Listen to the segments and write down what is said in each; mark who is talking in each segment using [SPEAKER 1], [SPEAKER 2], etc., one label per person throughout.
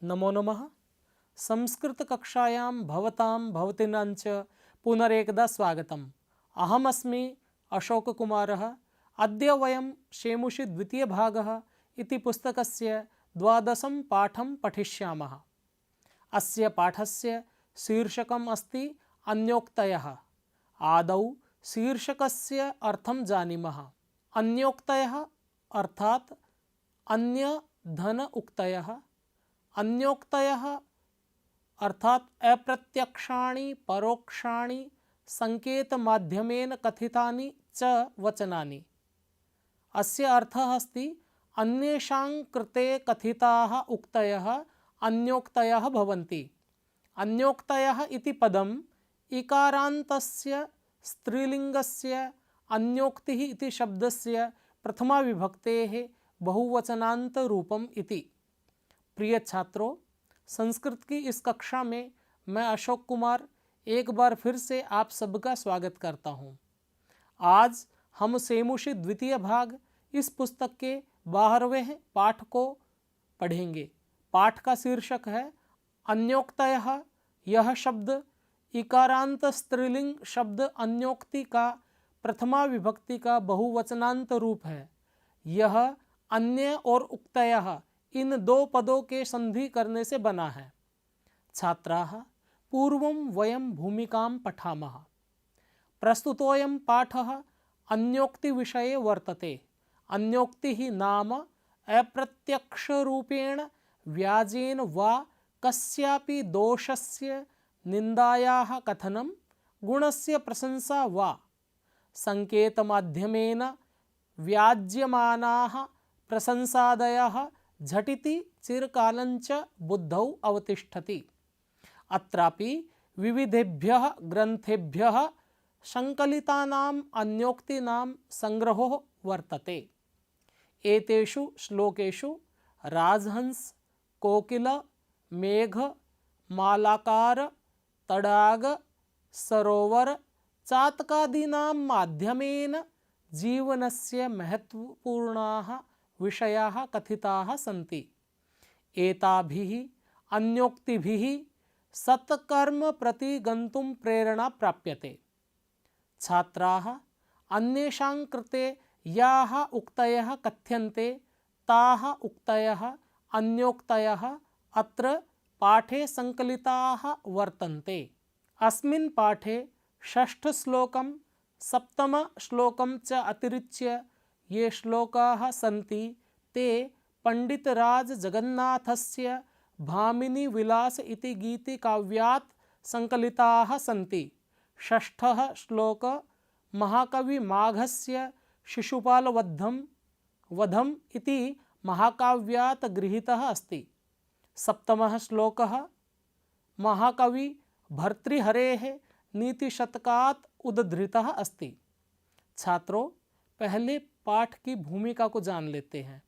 [SPEAKER 1] नमो नमः। संस्कृतकक्षायां भवतां भवतीनां च पुनरेकदा स्वागतम्। अहमस्मि अशोककुमारः। अद्य वयं शेमुषि द्वितीयभागः इति पुस्तकस्य 12 पाठं पठिष्यामः। अस्य पाठस्य शीर्षकम् अस्ति अन्योक्तयः। आदौ शीर्षकस्य अर्थं जानीमः। अन्योक्तयः अर्थात् अन्य धन उक्तयः। अन्योक्तयः अर्थात अप्रत्यक्षाणि परोक्षाणि संकेतमाध्यमेन कथितानि च वचनानि। अस्य अर्थः अस्ति अन्येषां कृते कथिताः उक्तयः अन्योक्तयः भवन्ति। अन्योक्तयः इति पदम् इकारान्तस्य स्त्रीलिङ्गस्य अन्योक्तिः इति शब्दस्य प्रथमाविभक्तेः बहुवचनान्तरूपम् इति। प्रिय छात्रों, संस्कृत की इस कक्षा में मैं अशोक कुमार एक बार फिर से आप सबका स्वागत करता हूं। आज हम शेमुषि द्वितीय भाग इस पुस्तक के 12वें पाठ को पढ़ेंगे। पाठ का शीर्षक है अन्योक्तयः। यह शब्द इकारांत स्त्रीलिंग शब्द अन्योक्ति का प्रथमा विभक्ति का बहुवचनांत रूप है। यह अन्य और उक्तयः इन दो पदों के संधि करने से बना है। छात्राः, पूर्वं वयं भूमिकां पठामः। प्रस्तुतोऽयं पाठः अन्योक्ति विषये वर्तते। अन्योक्तिः नाम अप्रत्यक्षरूपेण व्याजेन वा कस्यापि दोषस्य निन्दायाः कथनं, गुणस्य प्रशंसा वा संकेतमाध्यमेन व्याज्यमानाः प्रशंसादयः झटिति चिरकालञ्च बुद्धौ अवतिष्ठति। अत्रापि विविधेभ्यः ग्रन्थेभ्यः संकलितानाम् अन्योक्तीनां संग्रहो वर्तते। एतेषु श्लोकेषु राजहंस, कोकिल, मेघ, मालाकार, तडाग, सरोवर, चातकादीनां माध्यमेन जीवनस्य महत्वपूर्णाः विषयाः कथिताः सन्ति। एताभिः अन्योक्तिभिः सत्कर्म प्रति गन्तुं प्रेरणा प्राप्यते। छात्राः, अन्येषां कृते याः उक्तयः कथ्यन्ते ताः उक्तयः अन्योक्तयः अत्र पाठे संकलिताः वर्तन्ते। अस्मिन् पाठे षष्ठश्लोकं सप्तमश्लोकं च अतिरिच्य ये श्लोकाः सन्ति ते पंडितराज जगन्नाथस्य भामिनी विलास इति गीतिकाव्यात् संकलिताः सन्ति। षष्ठः श्लोक महाकवि माघस्य शिशुपालवधम् इति महाकाव्यात् गृहीतः अस्ति। सप्तमः श्लोकः महाकवि भर्तृहरेः नीतिशतकात् उद्धृतः अस्ति। छात्रों, पहले पाठ की भूमिका को जान लेते हैं।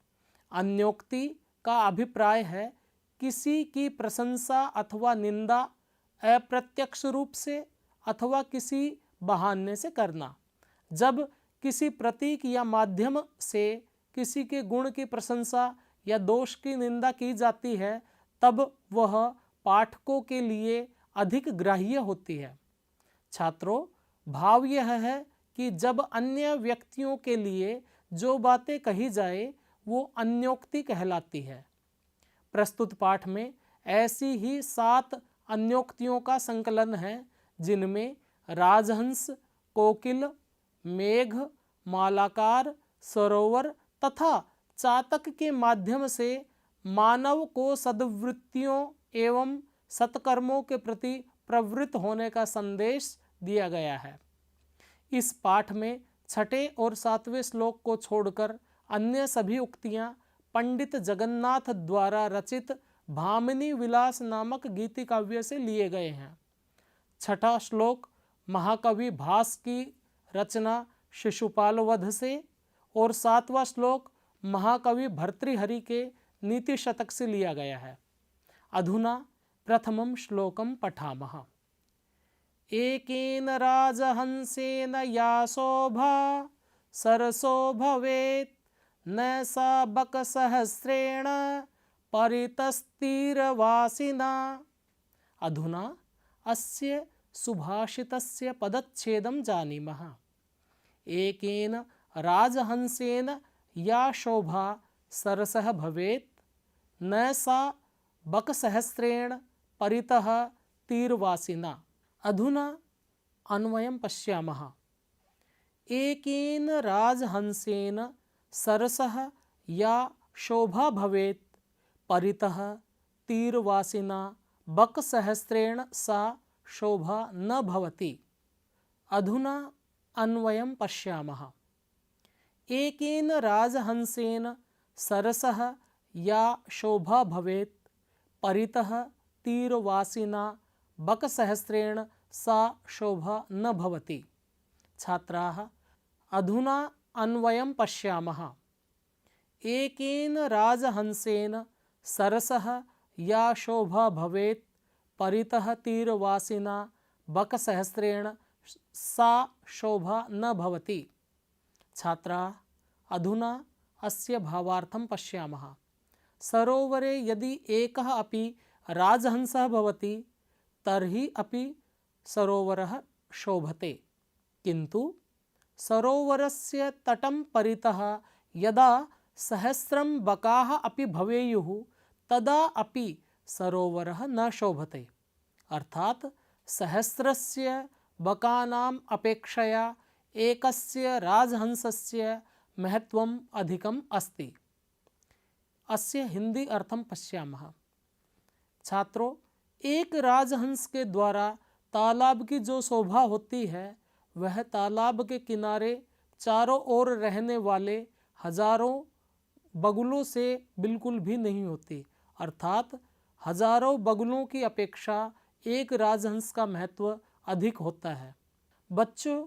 [SPEAKER 1] अन्योक्ति का अभिप्राय है किसी की प्रशंसा अथवा निंदा अप्रत्यक्ष रूप से अथवा किसी बहाने से करना। जब किसी प्रतीक या माध्यम से किसी के गुण की प्रशंसा या दोष की निंदा की जाती है तब वह पाठकों के लिए अधिक ग्राह्य होती है। छात्रों, भाव यह है कि जब अन्य व्यक्तियों के लिए जो बातें कही जाए वो अन्योक्ति कहलाती है। प्रस्तुत पाठ में ऐसी ही 7 अन्योक्तियों का संकलन है जिनमें राजहंस, कोकिल, मेघ, मालाकार, सरोवर तथा चातक के माध्यम से मानव को सद्वृत्तियों एवं सत्कर्मों के प्रति प्रवृत्त होने का संदेश दिया गया है। इस पाठ में 6ठे और 7वें श्लोक को छोड़कर अन्य सभी उक्तियां पंडित जगन्नाथ द्वारा रचित भामिनी विलास नामक गीति काव्य से लिए गए हैं। 6ठा श्लोक महाकवि भास की रचना शिशुपाल वध से और 7वां श्लोक महाकवि भर्तृहरि के नीति शतक से लिया गया है। अधुना प्रथमं श्लोकं पठामः। एकेन राजहंसेन या शोभा सरसो भवेत् न सा बकसहस्रेण परितस्तीरवासिना। अधुना अस्य सुभाषितस्य पदच्छेदं जानीमः। एकेन राजहंसेन या शोभा सरसः भवेत्, न सा बकसहस्रेण परितः तीरवासिना। अधुना अन्वयं पश्यामः। एकेन राजहंसेन सरसः या शोभा भवेत्, परितः तीरवासिना बकसहस्रेण सा शोभा न भवति। अधुना अन्वयं पश्यामः। एकेन राजहंसेन सरसः या शोभा भवेत्, परितः तीरवासिना बकसहस्रेण सा शोभा न भवति। छात्राः, अधुना अन्वयं पश्यामः। एकेन राजहंसेन सरसः या शोभा भवेत्, परितः तीरवासिना बकसहस्रेण सा शोभा न भवति। छात्राः, अधुना अस्य भावार्थं पश्यामः। सरोवरे यदि एकः अपि राजहंसः भवति तर्हि अपि सरोवरः शोभते, किन्तु सरोवरस्य तटं परितः यदा सहस्रं बकाः अपि भवेयुः तदा अपि सरोवरः न शोभते। अर्थात् सहस्रस्य बकानाम् अपेक्षया एकस्य राजहंसस्य महत्वम् अधिकम् अस्ति। अस्य हिंदी अर्थं पश्यामः। छात्रों, एक राजहंस के द्वारा तालाब की जो शोभा होती है वह तालाब के किनारे चारों ओर रहने वाले हजारों बगुलों से बिल्कुल भी नहीं होती। अर्थात हजारों बगुलों की अपेक्षा एक राजहंस का महत्व अधिक होता है। बच्चों,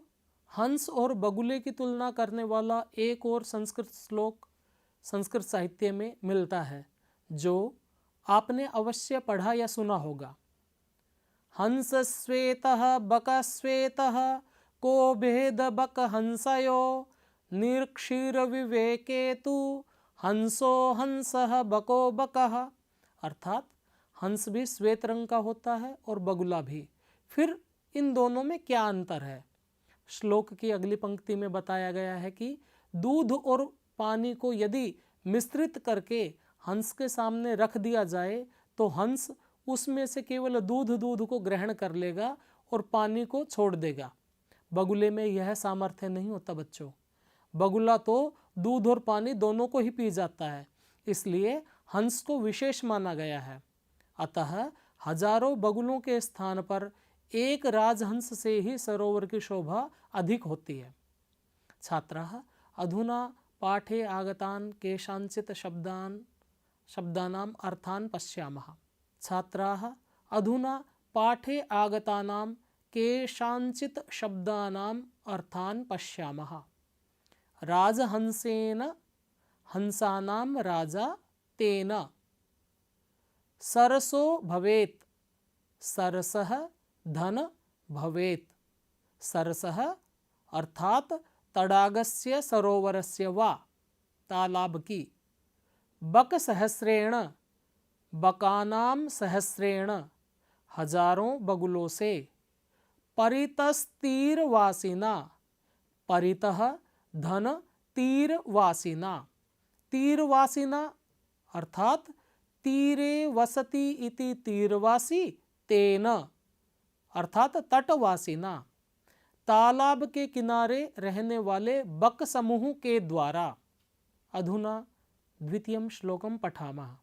[SPEAKER 1] हंस और बगुले की तुलना करने वाला एक और संस्कृत श्लोक संस्कृत साहित्य में मिलता है, जो आपने अवश्य पढ़ा या सुना होगा। हंस श्वेतः बक श्वेतः, को भेद बक हंसयो, निर्क्षीर विवेके तु हंसो हंसः बको बकः। अर्थात हंस भी श्वेत रंग का होता है और बगुला भी। फिर इन दोनों में क्या अंतर है? श्लोक की अगली पंक्ति में बताया गया है कि दूध और पानी को यदि मिश्रित करके हंस के सामने रख दिया जाए तो हंस उसमें से केवल दूध को ग्रहण कर लेगा और पानी को छोड़ देगा। बगुले में यह सामर्थ्य नहीं होता बच्चों। बगुला तो दूध और पानी दोनों को ही पी जाता है, इसलिए हंस को विशेष माना गया है। अतः हजारों बगुलों के स्थान पर एक राजहंस से ही सरोवर की शोभा अधिक होती है। छात्राः, अधुना पाठे आगतान् केषाञ्चित् शब्दानाम् अर्थान् पश्यामः। छात्राः, अधुना पाठे आगतानां केषाञ्चित् शब्दानाम् अर्थान् पश्यामः। राजहंसेन हंसानां राजा तेन, सरसो भवेत्, सरसः धन भवेत्। सरसः अर्थात तडागस्य सरोवरस्य वा तालाब की, बक सहस्रेण बकानाम सहस्रेण हजारों बगुलों से, परितस्तीरवासिना परितः धन तीरवासिना, तीरवासिना अर्थात तीरे वसति इति तीरवासी तेन अर्थात तटवासिना, तालाब के किनारे रहने वाले बक समूह के द्वारा। अधुना द्वितीयं श्लोकं पठामः।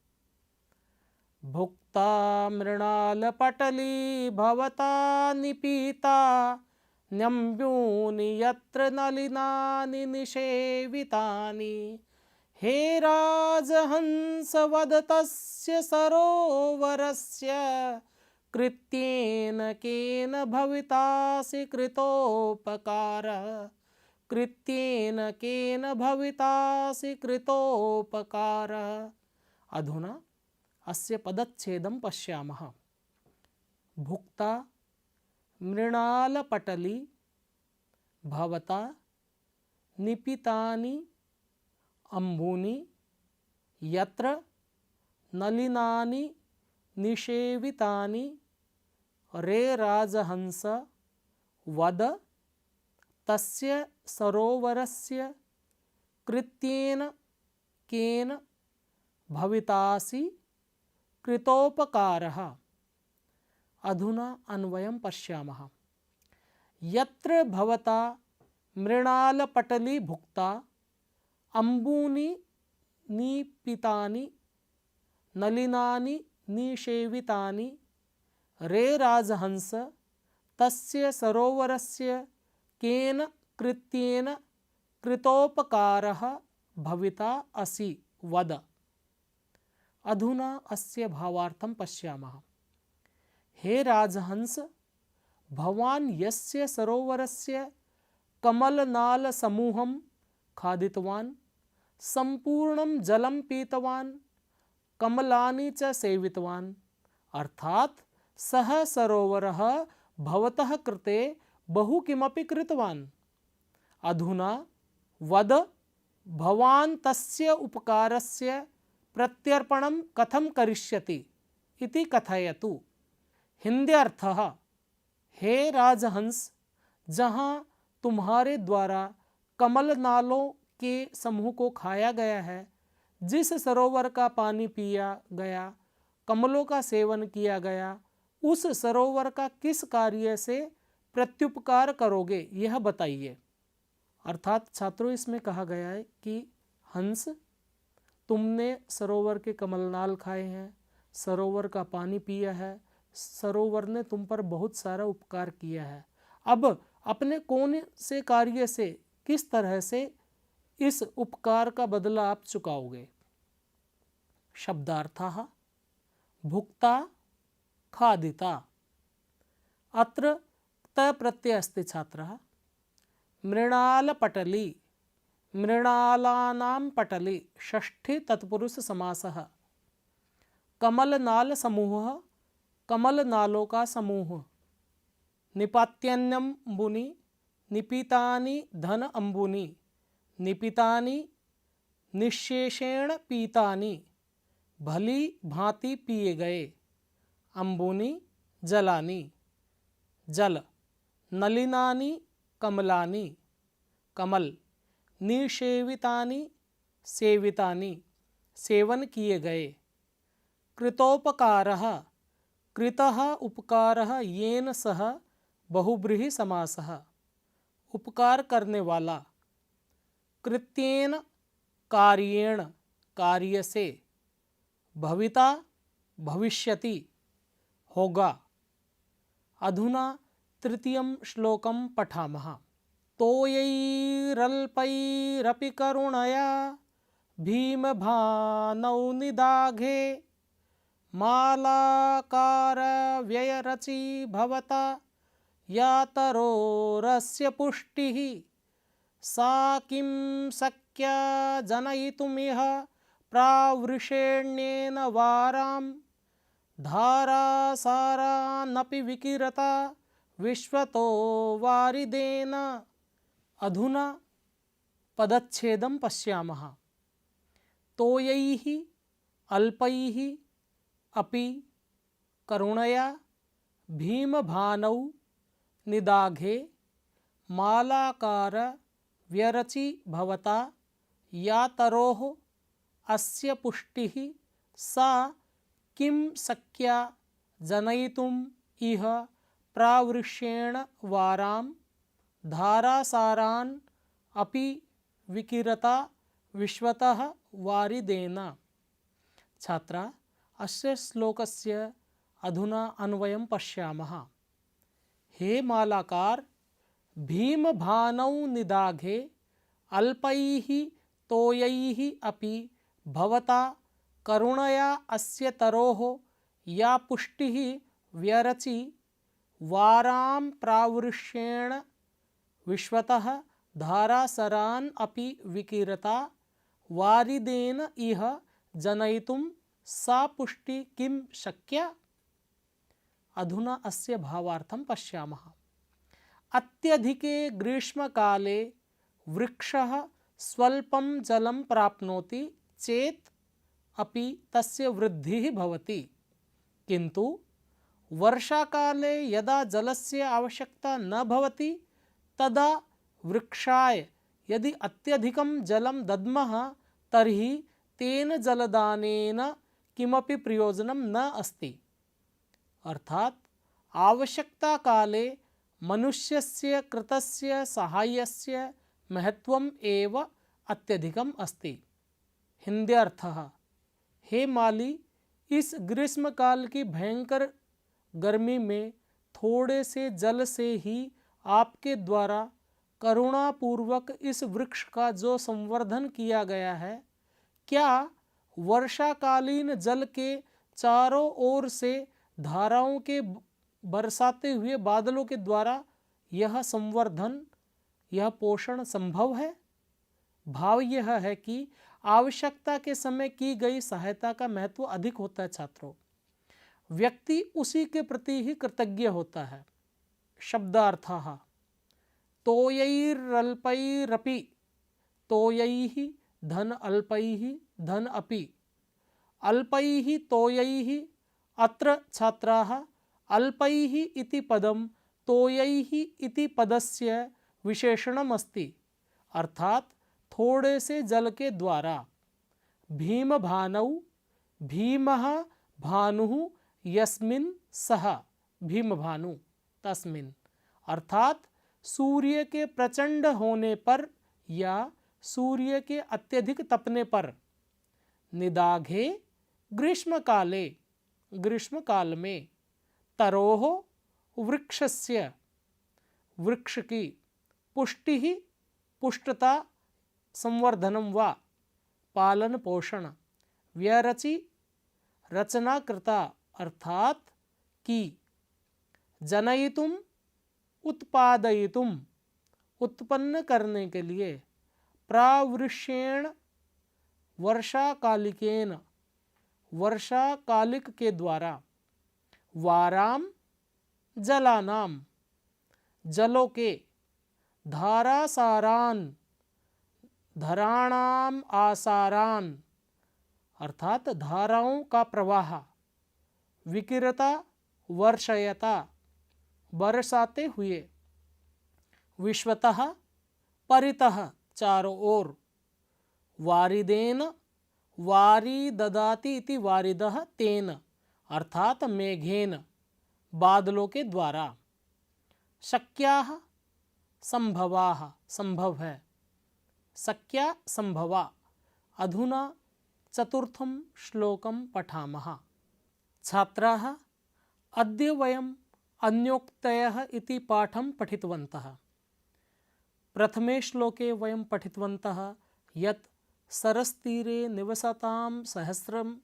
[SPEAKER 1] भुक्ता मृणालपटली भवता निपीता, न्यम्बूनि यत्र नलिनानि निषेवितानि, हे राजहंस वदतस्य सरोवरस्य, कृत्येन केन भवितासि कृतोपकारः, कृत्येन केन भवितासि कृतोपकारः। अधुना अस्य पदच्छेदं पश्यामः। भुक्ता मृणालपटली भवता निपितानि अम्बूनि यत्र नलिनानि निषेवितानि रे राजहंस वद तस्य सरोवरस्य कृत्येन केन भवितासि कृतोपकारः। अधुना अन्वयं पश्यामः। यत्र भवता मृणालपटली भुक्ता अम्बूनि निपीतानि नलिनानि निषेवितानि रे राजहंस तस्य सरोवरस्य केन कृत्येन कृतोपकारः भविता असि वद। अधुना अस्य भावार्थं पश्यामः। हे राजहंस, भवान् यस्य सरोवरस्य कमलनालसमूहं खादितवान्, सम्पूर्णं जलं पीतवान्, कमलानि च सेवितवान्, अर्थात् सः सरोवरः भवतः कृते बहु किमपि कृतवान्। अधुना वद, भवान् तस्य उपकारस्य प्रत्यर्पणं कथं करिष्यति इति कथयतु। हिन्द्यर्थः, हे राजहंस, जहाँ तुम्हारे द्वारा कमल नालों के समूह को खाया गया है, जिस सरोवर का पानी पिया गया, कमलों का सेवन किया गया, उस सरोवर का किस कार्य से प्रत्युपकार करोगे यह बताइए। अर्थात छात्रों, इसमें कहा गया है कि हंस, तुमने सरोवर के कमलनाल खाए हैं, सरोवर का पानी पिया है, सरोवर ने तुम पर बहुत सारा उपकार किया है। अब अपने कौन से कार्य से, किस तरह से इस उपकार का बदला आप चुकाओगे। शब्दार्थः भुक्ता खादिता। अत्र त प्रत्यय अस्ति छात्रः। मृणालपटली, मृणालानां पटली, षष्ठी तत्पुरुष समासः। कमलनाल समूह, कमलनालों का समूह। निपात्यन्यम्बुनि, निपीतानि धन अम्बुनि, निपीतानि निःशेषेण पीतानि, भली भांति पिए गए। अम्बुनि जलानि, जल। नलिनानि कमलानि, कमल। निषेवितानि सेवितानि, सेवन किए गए। कृतोपकारः, कृतः उपकारः येन सह बहुब्रीहि समासः, उपकार करने वाला। कृत्येन कार्येण, कार्य से। भविता भविष्यति, होगा। अधुना तृतीयं श्लोकं पठामः। तोयैरल्पैरपि करुणया भीमभानौ निदाघे मालाकारव्ययरची भवता यातरोरस्य पुष्टिः सा किं शक्या जनयितुमिह प्रावृषेण्येन वारां धारासारानपि विकिरता विश्वतो वारिदेन। अधुना पदच्छेदं पश्यामः। तोयैः अल्पैः अपि करुणया भीमभानौ निदाघे मालाकार व्यरचि भवता यातरोः अस्य पुष्टिः सा किं शक्या जनयितुम् इह प्रावृष्येण वारां धारासारान् अपि विकिरता विश्वतः वारिदेन। छात्रा, अस्य श्लोकस्य अधुना अन्वयं पश्यामः। हे मालाकार, भीमभानौ निदाघे अल्पैः तोयैः अपि भवता करुणया अस्य तरोः या पुष्टिः व्यरचि वारां प्रावृष्येण विश्वतः धारासरान् अपि विकिरता वारिदेन इह जनयितुं सा पुष्टि किं शक्या। अधुना अस्य भावार्थं पश्यामः। अत्यधिके ग्रीष्मकाले वृक्षः स्वल्पं जलं प्राप्नोति चेत् अपि तस्य वृद्धिः भवति, किन्तु वर्षाकाले यदा जलस्य आवश्यकता न भवति तदा वृक्षाय यदि अत्यधिकं जलं दद्मः तर्हि तेन जलदानेन किमपि प्रयोजनं न अस्ति। अर्थात आवश्यकता काले मनुष्यस्य कृतस्य साहाय्यस्य महत्वम् एव अत्यधिकम् अस्ति। हिन्द्यर्थः, हे माली, इस ग्रीष्मकाल की भयंकर गर्मी में थोड़े से जल से ही आपके द्वारा करुणापूर्वक इस वृक्ष का जो संवर्धन किया गया है, क्या वर्षाकालीन जल के चारों ओर से धाराओं के बरसाते हुए बादलों के द्वारा यह संवर्धन, यह पोषण संभव है? भाव यह है कि आवश्यकता के समय की गई सहायता का महत्व अधिक होता है छात्रों। व्यक्ति उसी के प्रति ही कृतज्ञ होता है। शब्दार्थः तोयैरल्पैरपि तोयैः धन अल्पैः धन अपि अल्पैः तोयैः। अत्र छात्राः अल्पैः इति पदं तोयैः इति पदस्य विशेषणम् अस्ति, अर्थात थोड़े से जल के द्वारा। भीम भानौ, भीमः भानुः यस्मिन् सः, भीम भानु तस्मिन्, अर्थात सूर्य के प्रचंड होने पर या सूर्य के अत्यधिक तपने पर। निदाघे ग्रीष्मकाले, ग्रीष्मकाल में। तरोः वृक्षस्य, वृक्ष की। पुष्टिः पुष्टता संवर्धनम वा पालन पोषण। व्यरचि रचना कृता, अर्थात की। जनयितुम उत्पादयितुम उत्पन्न करने के लिए। प्रावृष्येण वर्षाकालिकेन वर्षाकालिक के द्वारा। वाराम जलानाम जलों के। धारासारान धराणाम आसारान, अर्थात धाराओं का प्रवाह। विकिरता वर्षयता बरसाते हुए। विश्वतः परितः चारों ओर। वारिदेन वारी ददाति इति वारिदः तेन, अर्थात मेघेन बादलों के द्वारा। शक्याः संभवाः संभव है। शक्या संभवा। अधुना चतुर्थं श्लोकं पठामः। छात्राः, अद्य वयम् अन्योक्तयः इति पाठं पठितवन्तः। प्रथमे श्लोके वयं पठितवन्तः यत् सरस्तीरे निवसतां सहस्रं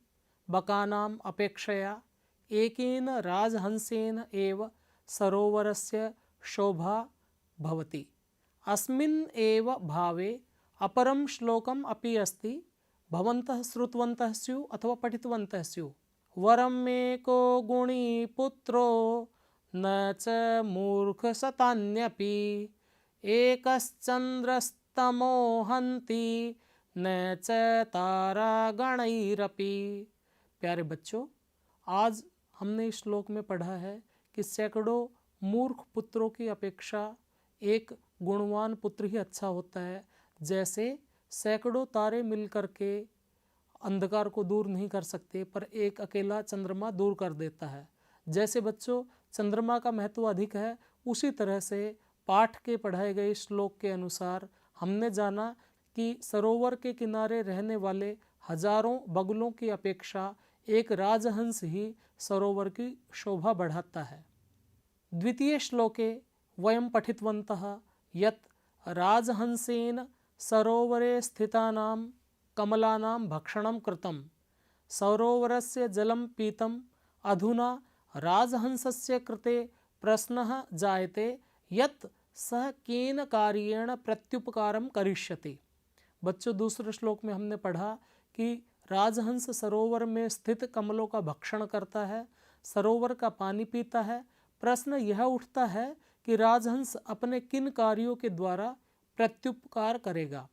[SPEAKER 1] बकानाम् अपेक्षया एकेन राजहंसेन एव सरोवरस्य शोभा भवति। अस्मिन् एव भावे अपरं श्लोकम् अपि अस्ति। भवन्तः श्रुतवन्तः स्युः अथवा पठितवन्तः स्युः। वरम् एको गुणी पुत्रो न च मूर्खशतान्यपि एकश्चन्द्रस्तमो हन्ति न च तारागणैरपि। प्यारे बच्चों, आज हमने इस श्लोक में पढ़ा है कि सैकड़ों मूर्ख पुत्रों की अपेक्षा एक गुणवान पुत्र ही अच्छा होता है। जैसे सैकड़ों तारे मिलकर के अंधकार को दूर नहीं कर सकते, पर एक अकेला चंद्रमा दूर कर देता है। जैसे बच्चों चंद्रमा का महत्व अधिक है, उसी तरह से पाठ के पढ़ाए गए श्लोक के अनुसार हमने जाना कि सरोवर के किनारे रहने वाले हजारों बगुलों की अपेक्षा एक राजहंस ही सरोवर की शोभा बढ़ाता है। द्वितीय श्लोके वयं पठितवन्तः यत् राजहंसेन सरोवरे स्थितानां कमलानां भक्षणं कृतं। सरोवरस्य जलं पीतम्। अधुना राजहंसस्य कृते प्रश्नः जायते यत् सः केन कार्येण प्रत्युपकारं करिष्यति। बच्चों, दूसरे श्लोक में हमने पढ़ा कि राजहंस सरोवर में स्थित कमलों का भक्षण करता है, सरोवर का पानी पीता है। प्रश्न यह उठता है कि राजहंस अपने किन कार्यों के द्वारा प्रत्युपकार करेगा।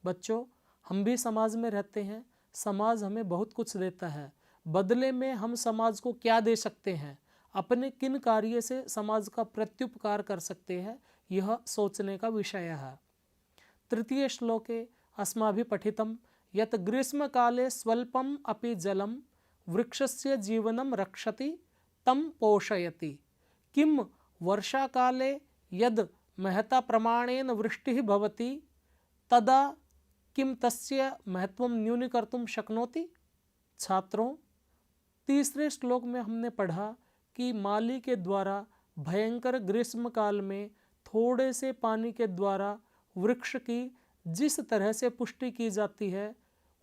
[SPEAKER 1] बच्चों, हम भी समाज में रहते हैं, समाज हमें बहुत कुछ देता है, बदले में हम समाज को क्या दे सकते हैं, अपने किन कार्य से समाज का प्रत्युपकार कर सकते हैं, यह सोचने का विषय है। तृतीय श्लोके अस्माभिः पठितं यत् ग्रीष्मकाले स्वल्पम् अपि जलं वृक्षस्य जीवनं रक्षति तं पोषयति। किं वर्षाकाले यद् महता प्रमाणेन वृष्टिः भवति तदा किं तस्य महत्वं न्यूनीकर्तुं शक्नोति। छात्रों, तीसरे श्लोक में हमने पढ़ा कि माली के द्वारा भयंकर ग्रीष्म काल में थोड़े से पानी के द्वारा वृक्ष की जिस तरह से पुष्टि की जाती है,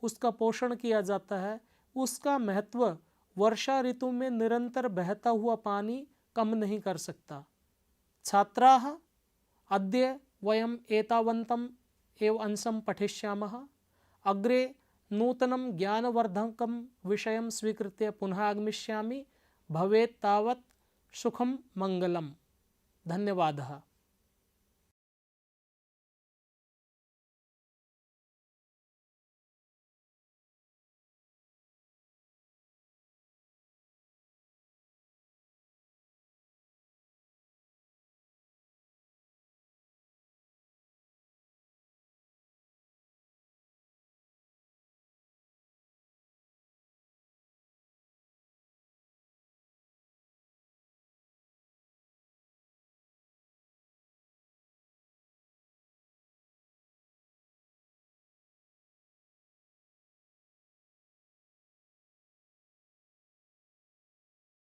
[SPEAKER 1] उसका पोषण किया जाता है, उसका महत्व वर्षा ऋतु में निरंतर बहता हुआ पानी कम नहीं कर सकता। छात्राः, अद्य वयम् एतावन्तम् एव अंशं पठिष्यामः। अग्रे नूतनं ज्ञानवर्धकं विषयं स्वीकृत्य पुनः आगमिष्यामि। भवेत् तावत् सुखं मंगलम्। धन्यवादः।